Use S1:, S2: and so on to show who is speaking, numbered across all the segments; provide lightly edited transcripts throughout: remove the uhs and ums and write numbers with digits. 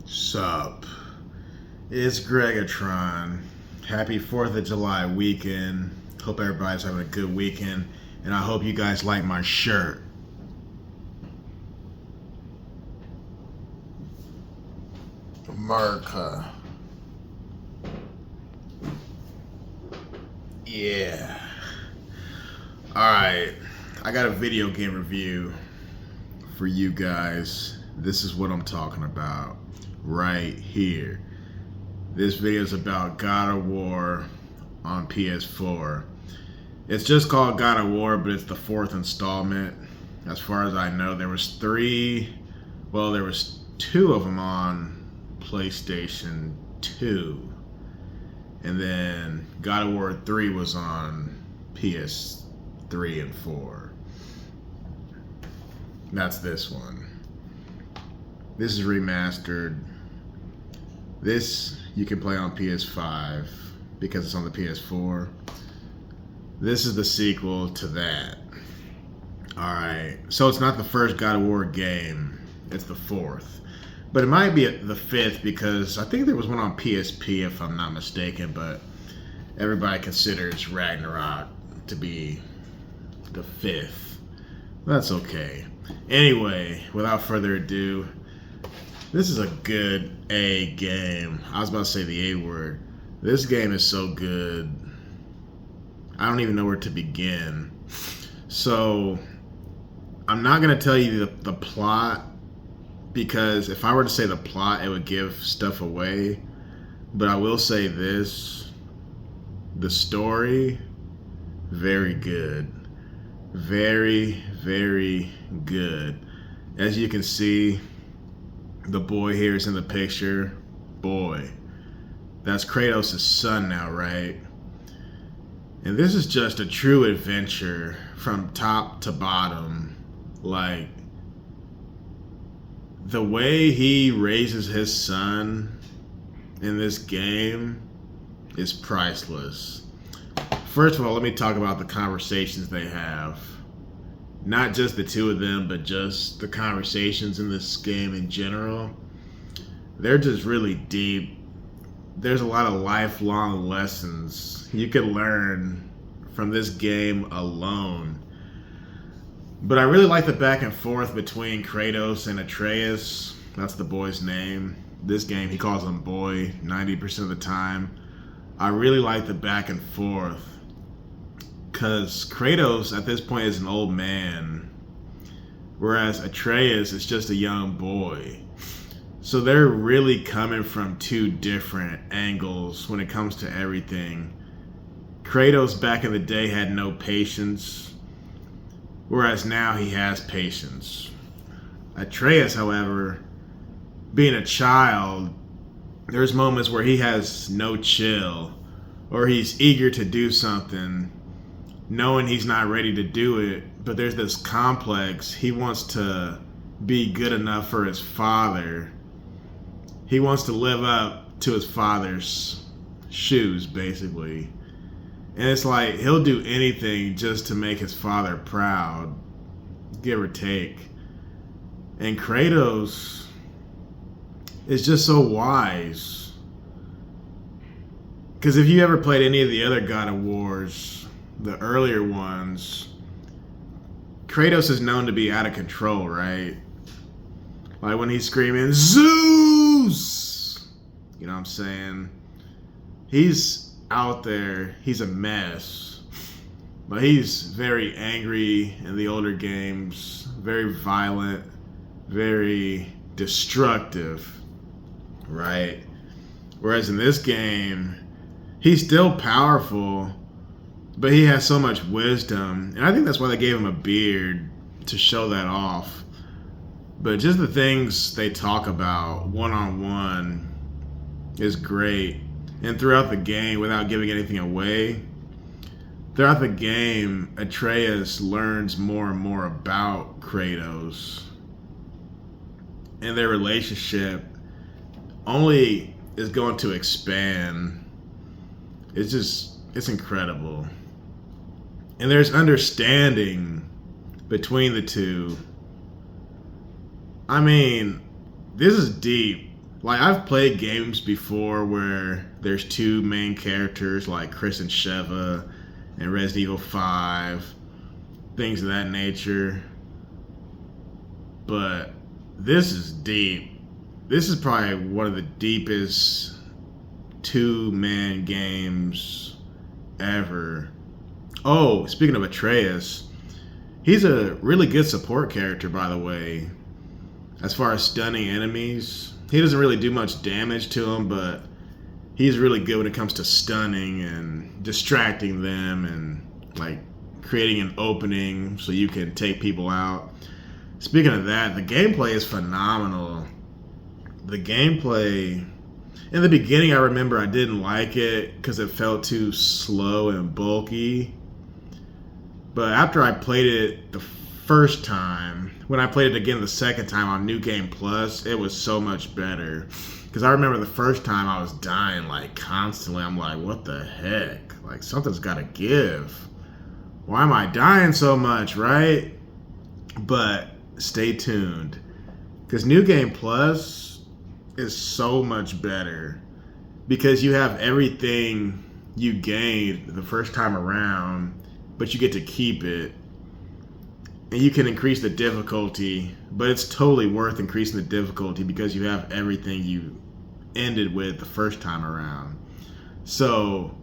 S1: Sup? It's Greggatron. Happy 4th of July weekend. Hope everybody's having a good weekend. And I hope you guys like my shirt. America. Yeah. Alright. I got a video game review for you guys. This is what I'm talking about right here. This video is about God of War on PS4. It's just called God of War, but it's the 4th installment. As far as I know, there was 2 of them on PlayStation 2. And then God of War 3 was on PS3 and 4. That's this one. This is remastered. This you can play on PS5 because it's on the PS4. This is the sequel to that. Alright, so it's not the first God of War game, it's the 4th. But it might be the 5th because I think there was one on PSP if I'm not mistaken, but everybody considers Ragnarok to be the 5th. That's okay. Anyway, without further ado, this is a good A game. I was about to say the A word. This game is so good. I don't even know where to begin. So, I'm not going to tell you the plot, because if I were to say the plot, it would give stuff away. But I will say this. The story, very good. Very, very good. As you can see, the boy here is in the picture. Boy. That's Kratos' son now, right? And this is just a true adventure from top to bottom. Like, the way he raises his son in this game is priceless. First of all, let me talk about the conversations they have. Not just the two of them, but just the conversations in this game in general. They're just really deep. There's a lot of lifelong lessons you can learn from this game alone. But I really like the back and forth between Kratos and Atreus. That's the boy's name. This game, he calls him boy 90% of the time. I really like the back and forth, because Kratos at this point is an old man, whereas Atreus is just a young boy. So they're really coming from two different angles when it comes to everything. Kratos back in the day had no patience, whereas now he has patience. Atreus, however, being a child, there's moments where he has no chill, or he's eager to do something, knowing he's not ready to do it, but there's this complex. He wants to be good enough for his father. He wants to live up to his father's shoes, basically. And it's like he'll do anything just to make his father proud, give or take. And Kratos is just so wise. Because if you ever played any of the other God of Wars, the earlier ones, Kratos is known to be out of control, right? Like when he's screaming, Zeus! You know what I'm saying? He's out there, he's a mess. But he's very angry in the older games, very violent, very destructive, right? Whereas in this game, he's still powerful, but he has so much wisdom. And I think that's why they gave him a beard, to show that off. But just the things they talk about one-on-one is great. And throughout the game, without giving anything away, throughout the game, Atreus learns more and more about Kratos. And their relationship only is going to expand. It's incredible. And there's understanding between the two. I mean, this is deep. Like, I've played games before where there's two main characters, like Chris and Sheva and Resident Evil 5, things of that nature. But this is deep. This is probably one of the deepest two-man games ever. Oh, speaking of Atreus, he's a really good support character, by the way. As far as stunning enemies, he doesn't really do much damage to them, but he's really good when it comes to stunning and distracting them and like creating an opening so you can take people out. Speaking of that, the gameplay is phenomenal. The gameplay, in the beginning, I remember I didn't like it because it felt too slow and bulky. But after I played it the first time, when I played it again the second time on New Game Plus, it was so much better. Because I remember the first time I was dying like constantly. I'm like, what the heck? Like, something's got to give. Why am I dying so much, right? But stay tuned. Because New Game Plus is so much better. Because you have everything you gained the first time around, but you get to keep it. And you can increase the difficulty, but it's totally worth increasing the difficulty because you have everything you ended with the first time around. So,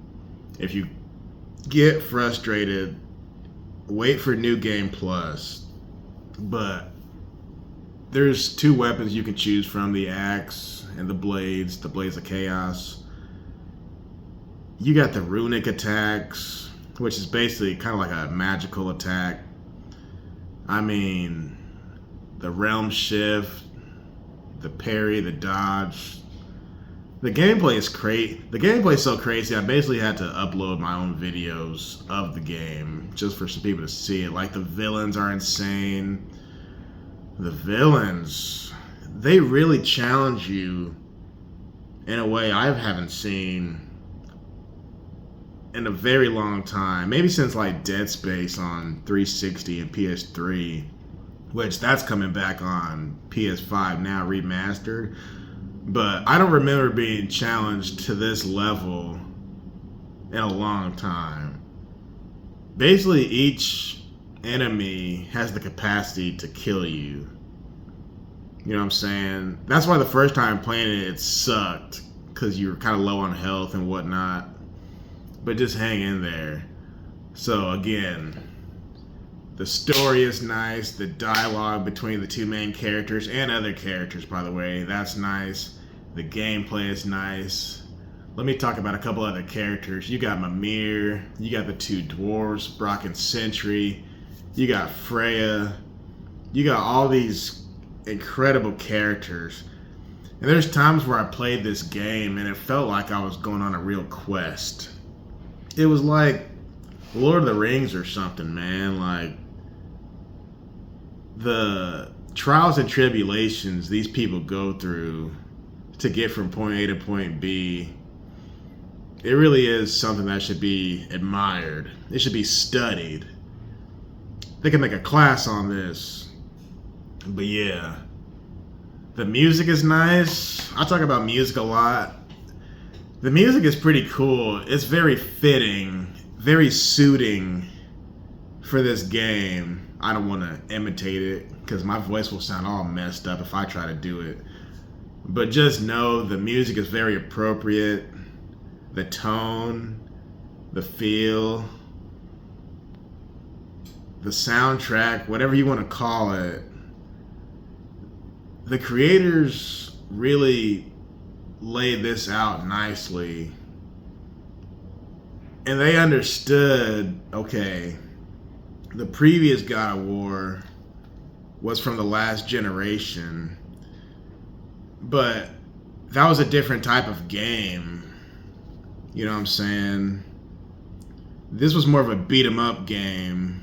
S1: if you get frustrated, wait for New Game Plus. But there's two weapons you can choose from, the axe and the blades of chaos. You got the runic attacks, which is basically kind of like a magical attack. I mean, the realm shift, the parry, the dodge. The gameplay is great. The gameplay is so crazy, I basically had to upload my own videos of the game just for some people to see it. Like, the villains are insane. The villains, they really challenge you in a way I haven't seen in a very long time. Maybe since like Dead Space on 360 and PS3, which that's coming back on PS5 now, remastered. But I don't remember being challenged to this level in a long time. Basically, each enemy has the capacity to kill you. You know what I'm saying? That's why the first time playing it sucked, because you were kind of low on health and whatnot. But just hang in there. So again, the story is nice. The dialogue between the two main characters and other characters, by the way, that's nice. The gameplay is nice. Let me talk about a couple other characters. You got Mimir. You got the two dwarves, Brock and Sentry. You got Freya. You got all these incredible characters. And there's times where I played this game and it felt like I was going on a real quest. It was like Lord of the Rings or something, man. Like, the trials and tribulations these people go through to get from point A to point B, it really is something that should be admired. It should be studied. They can make a class on this. But yeah, the music is nice. I talk about music a lot. The music is pretty cool. It's very fitting, very suiting for this game. I don't want to imitate it because my voice will sound all messed up if I try to do it. But just know the music is very appropriate. The tone, the feel, the soundtrack, whatever you want to call it. The creators really laid this out nicely. And they understood, okay, the previous God of War was from the last generation, but that was a different type of game. You know what I'm saying? This was more of a beat 'em up game.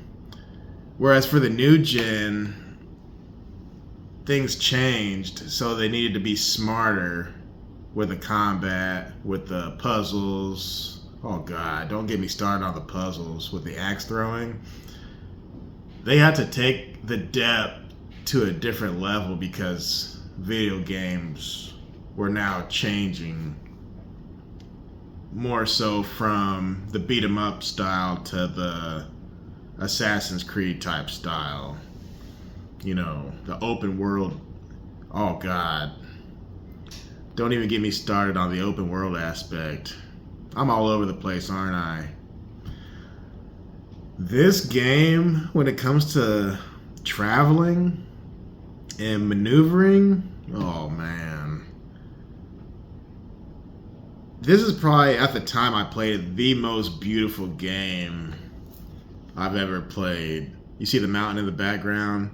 S1: Whereas for the new gen, things changed, so they needed to be smarter with the combat, with the puzzles. Oh god, don't get me started on the puzzles with the axe throwing. They had to take the depth to a different level because video games were now changing more so from the beat 'em up style to the Assassin's Creed type style. You know, the open world. Oh God. Don't even get me started on the open world aspect. I'm all over the place, aren't I? This game, when it comes to traveling and maneuvering, oh man. This is probably, at the time I played it, the most beautiful game I've ever played. You see the mountain in the background?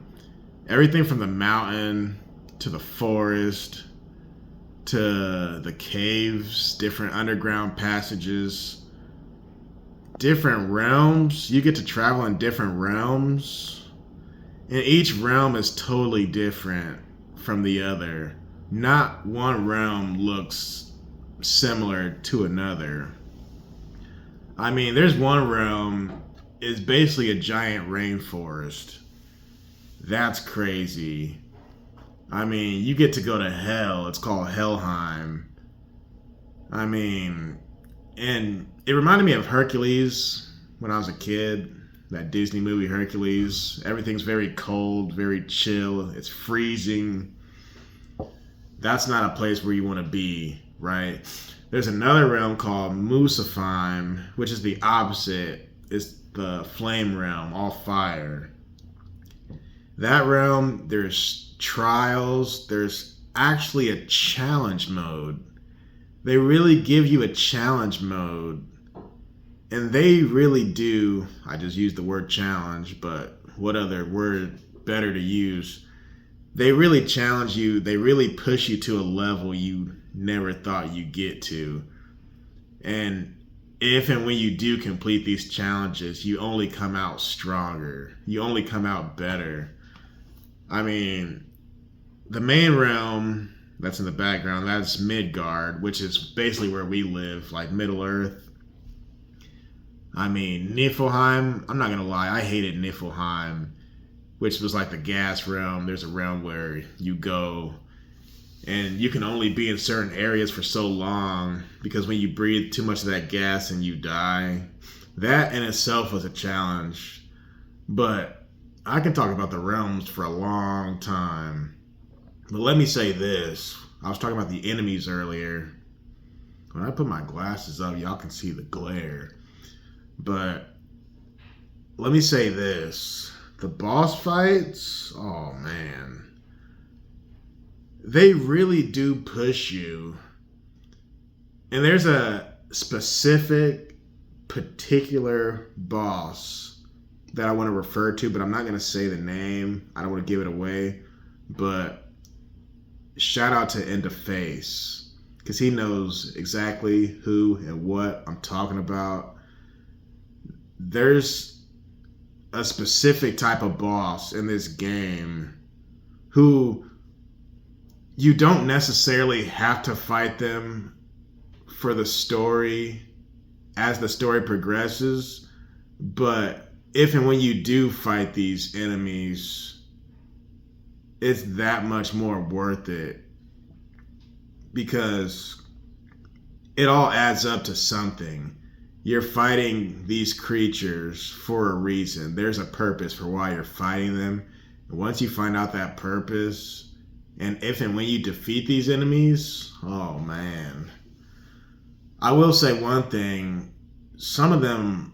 S1: Everything from the mountain to the forest to the caves, different underground passages, different realms. You get to travel in different realms, and each realm is totally different from the other. Not one realm looks similar to another. I mean, there's one realm is basically a giant rainforest. That's crazy. I mean, you get to go to hell. It's called Helheim. I mean, and it reminded me of Hercules when I was a kid. That Disney movie Hercules. Everything's very cold, very chill. It's freezing. That's not a place where you want to be, right? There's another realm called Muspelheim, which is the opposite. It's the flame realm, all fire. That realm, there's trials. There's actually a challenge mode. They really give you a challenge mode. And they really do, I just used the word challenge, but what other word better to use? They really challenge you. They really push you to a level you never thought you'd get to. And if and when you do complete these challenges, you only come out stronger. You only come out better. I mean, the main realm that's in the background, that's Midgard, which is basically where we live, like Middle Earth. I mean, Niflheim, I'm not going to lie, I hated Niflheim, which was like the gas realm. There's a realm where you go and you can only be in certain areas for so long because when you breathe too much of that gas and you die, that in itself was a challenge. But I can talk about the realms for a long time. But let me say this. I was talking about the enemies earlier. When I put my glasses up, y'all can see the glare. But let me say this. The boss fights, oh man. They really do push you. And there's a specific, particular boss that I want to refer to, but I'm not going to say the name. I don't want to give it away. But shout out to Enderface, because he knows exactly who and what I'm talking about. There's a specific type of boss in this game who you don't necessarily have to fight them for the story as the story progresses, but if and when you do fight these enemies, it's that much more worth it because it all adds up to something. You're fighting these creatures for a reason. There's a purpose for why you're fighting them. And once you find out that purpose, and if and when you defeat these enemies, oh man. I will say one thing. Some of them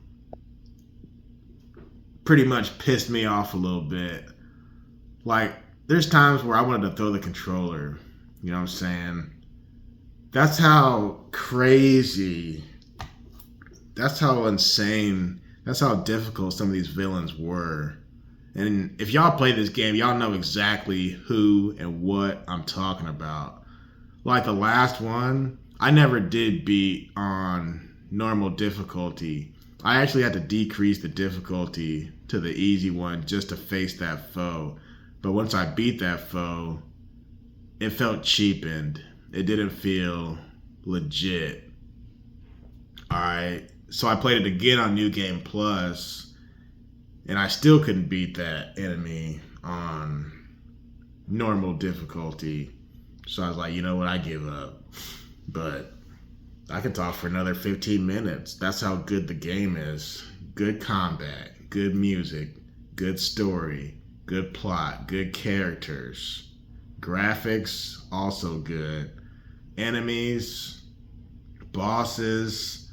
S1: pretty much pissed me off a little bit. Like, there's times where I wanted to throw the controller. You know what I'm saying? That's how crazy, that's how insane, that's how difficult some of these villains were. And if y'all play this game, y'all know exactly who and what I'm talking about. Like the last one, I never did beat on normal difficulty. I actually had to decrease the difficulty to the easy one just to face that foe. But once I beat that foe, it felt cheapened. It didn't feel legit. Alright, so I played it again on New Game Plus, and I still couldn't beat that enemy on normal difficulty. So I was like, you know what, I give up. But I could talk for another 15 minutes. That's how good the game is. Good combat, good music, good story, good plot, good characters. Graphics, also good. Enemies, bosses.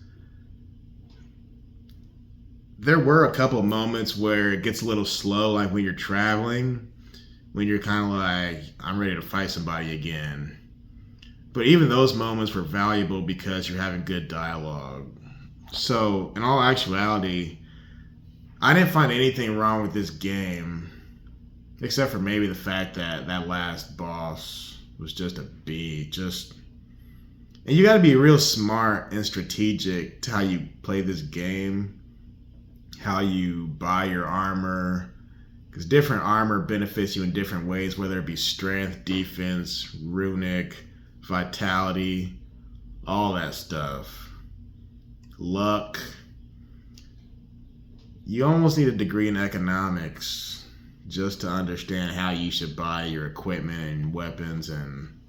S1: There were a couple moments where it gets a little slow, like when you're traveling, when you're kind of like, I'm ready to fight somebody again. But even those moments were valuable because you're having good dialogue. So, in all actuality, I didn't find anything wrong with this game, except for maybe the fact that that last boss was just a B. And you got to be real smart and strategic to how you play this game, how you buy your armor, because different armor benefits you in different ways, whether it be strength, defense, runic, vitality, all that stuff. Luck. You almost need a degree in economics just to understand how you should buy your equipment and weapons and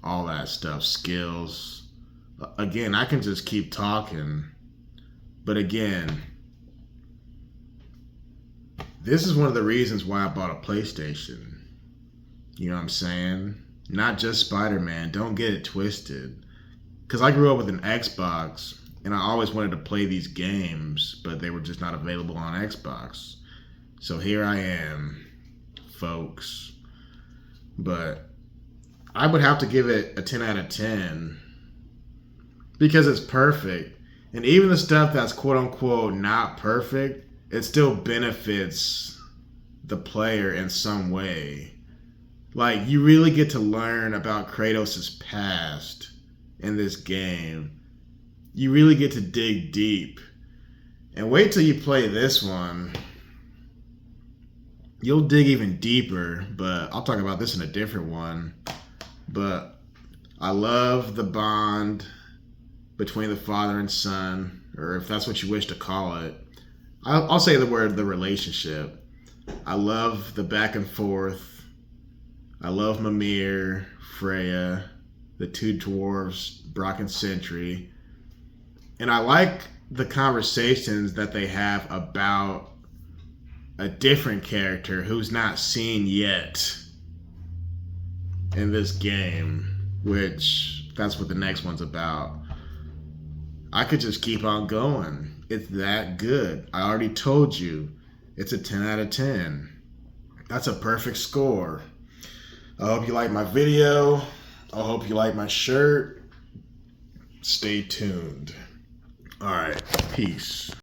S1: all that stuff. Skills. Again, I can just keep talking, but again, this is one of the reasons why I bought a PlayStation. You know what I'm saying? Not just Spider-Man. Don't get it twisted. Because I grew up with an Xbox, and I always wanted to play these games, but they were just not available on Xbox. So here I am, folks. But I would have to give it a 10 out of 10 because it's perfect. And even the stuff that's quote-unquote not perfect, it still benefits the player in some way. Like, you really get to learn about Kratos' past in this game. You really get to dig deep. And wait till you play this one. You'll dig even deeper, but I'll talk about this in a different one. But I love the bond between the father and son, or if that's what you wish to call it. I'll say the word, the relationship. I love the back and forth. I love Mimir, Freya, the two dwarves, Brock and Sentry. And I like the conversations that they have about a different character who's not seen yet in this game, which that's what the next one's about. I could just keep on going. It's that good. I already told you. It's a 10 out of 10. That's a perfect score. I hope you like my video. I hope you like my shirt. Stay tuned. All right. Peace.